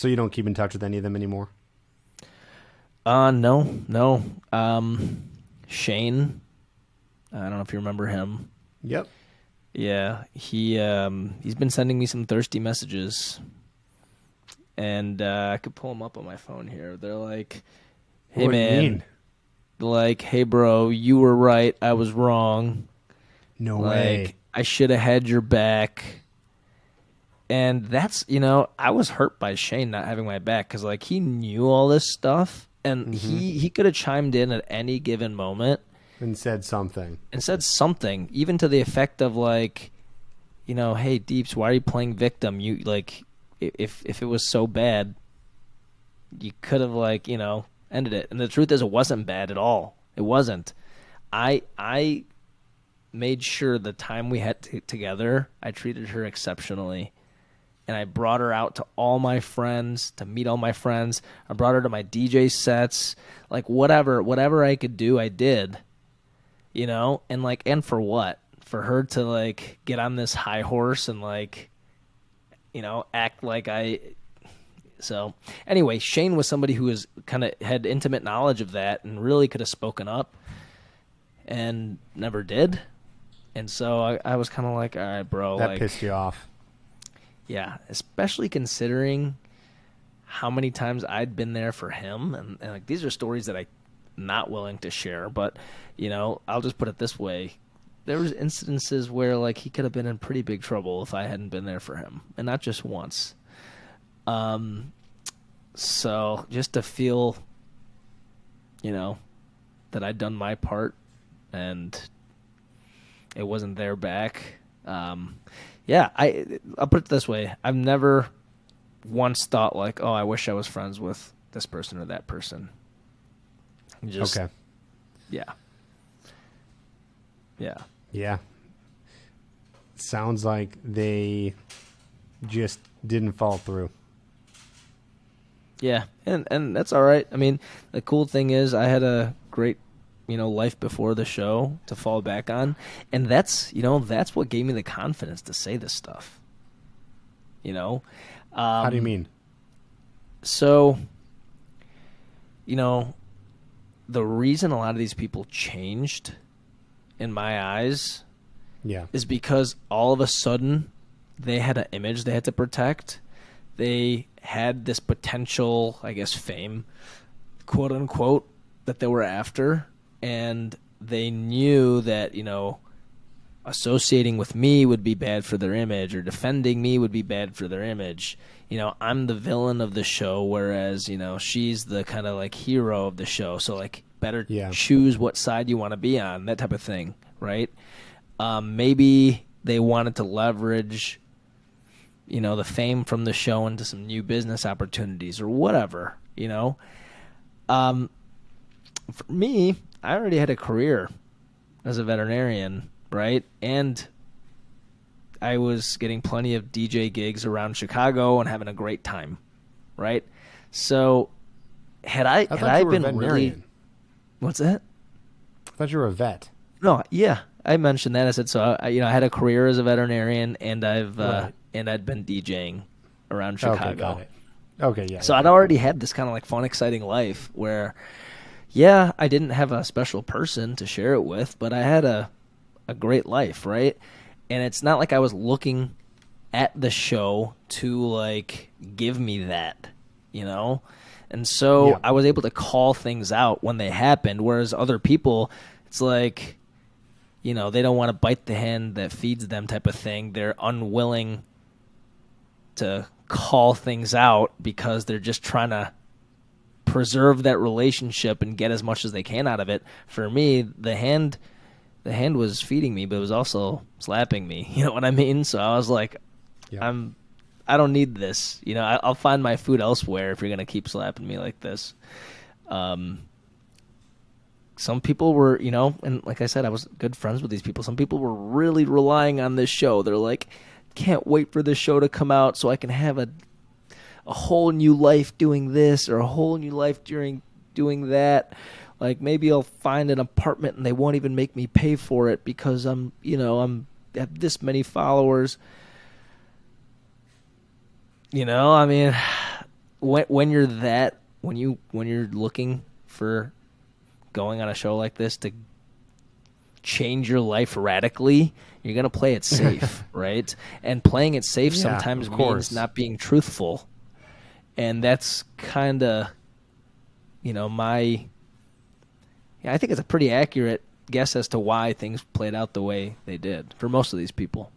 So you don't keep in touch with any of them anymore? No. Shane, I don't know if you remember him. Yep. Yeah, he's been sending me some thirsty messages, and I could pull them up on my phone here. They're like, "Hey What do you man," mean? like, "Hey bro, you were right, I was wrong. No way. Like, I should have had your back." And that's, I was hurt by Shane not having my back because, like, he knew all this stuff, and he could have chimed in at any given moment And said something. and said something, even to the effect of, like, hey, Deeps, why are you playing victim? You, like, if it was so bad, you could have, like, ended it. And the truth is, it wasn't bad at all. It wasn't. I made sure the time we had together, I treated her exceptionally. And I brought her out to all my friends, to meet all my friends. I brought her to my DJ sets. Like, whatever I could do, I did. And, like, and for what? For her to, like, get on this high horse and, like, act like So, anyway, Shane was somebody who was kind of had intimate knowledge of that and really could have spoken up and never did. And so I was kind of like, all right, bro. That like, pissed you off. Yeah, especially considering how many times I'd been there for him. And like, these are stories that I'm not willing to share. But, I'll just put it this way. There was instances where, like, he could have been in pretty big trouble if I hadn't been there for him. And not just once. So just to feel, that I'd done my part and it wasn't their back. Yeah, I'll put it this way. I've never once thought, like, oh, I wish I was friends with this person or that person. Just, Okay. Yeah. Yeah. Yeah. Sounds like they just didn't fall through. Yeah, and that's all right. I mean, the cool thing is I had a great, life before the show to fall back on, and that's what gave me the confidence to say this stuff. How do you mean? So, the reason a lot of these people changed, in my eyes, Yeah. is because all of a sudden they had an image they had to protect. They had this potential, I guess, fame, quote unquote, that they were after. And they knew that, associating with me would be bad for their image, or defending me would be bad for their image. I'm the villain of the show, whereas, she's the kind of like hero of the show. So, like, better choose what side you want to be on, that type of thing, right? Maybe they wanted to leverage, the fame from the show into some new business opportunities or whatever, For me, I already had a career as a veterinarian, right? And I was getting plenty of DJ gigs around Chicago and having a great time, right? So had I been really, what's that? I thought you were a vet. No, yeah, I mentioned that. I said so. I had a career as a veterinarian, and I'd been DJing around Chicago. Okay, got it. Okay, yeah. So I'd already had this kind of like fun, exciting life where, yeah, I didn't have a special person to share it with, but I had a great life, right? And it's not like I was looking at the show to, like, give me that, And so I was able to call things out when they happened, whereas other people, it's like, they don't want to bite the hand that feeds them type of thing. They're unwilling to call things out because they're just trying to preserve that relationship and get as much as they can out of it. For me, the hand was feeding me, but it was also slapping me. You know what I mean? So I was like, I don't need this. I'll find my food elsewhere if you're gonna keep slapping me like this. Some people were, and like I said, I was good friends with these people. Some people were really relying on this show. They're like, can't wait for this show to come out so I can have a whole new life doing this, or a whole new life doing that. Like, maybe I'll find an apartment and they won't even make me pay for it because I'm have this many followers. I mean, when you're when you're looking for going on a show like this to change your life radically, you're going to play it safe, right? And playing it safe Yeah, sometimes of course. means not being truthful. And that's kind of, I think it's a pretty accurate guess as to why things played out the way they did for most of these people.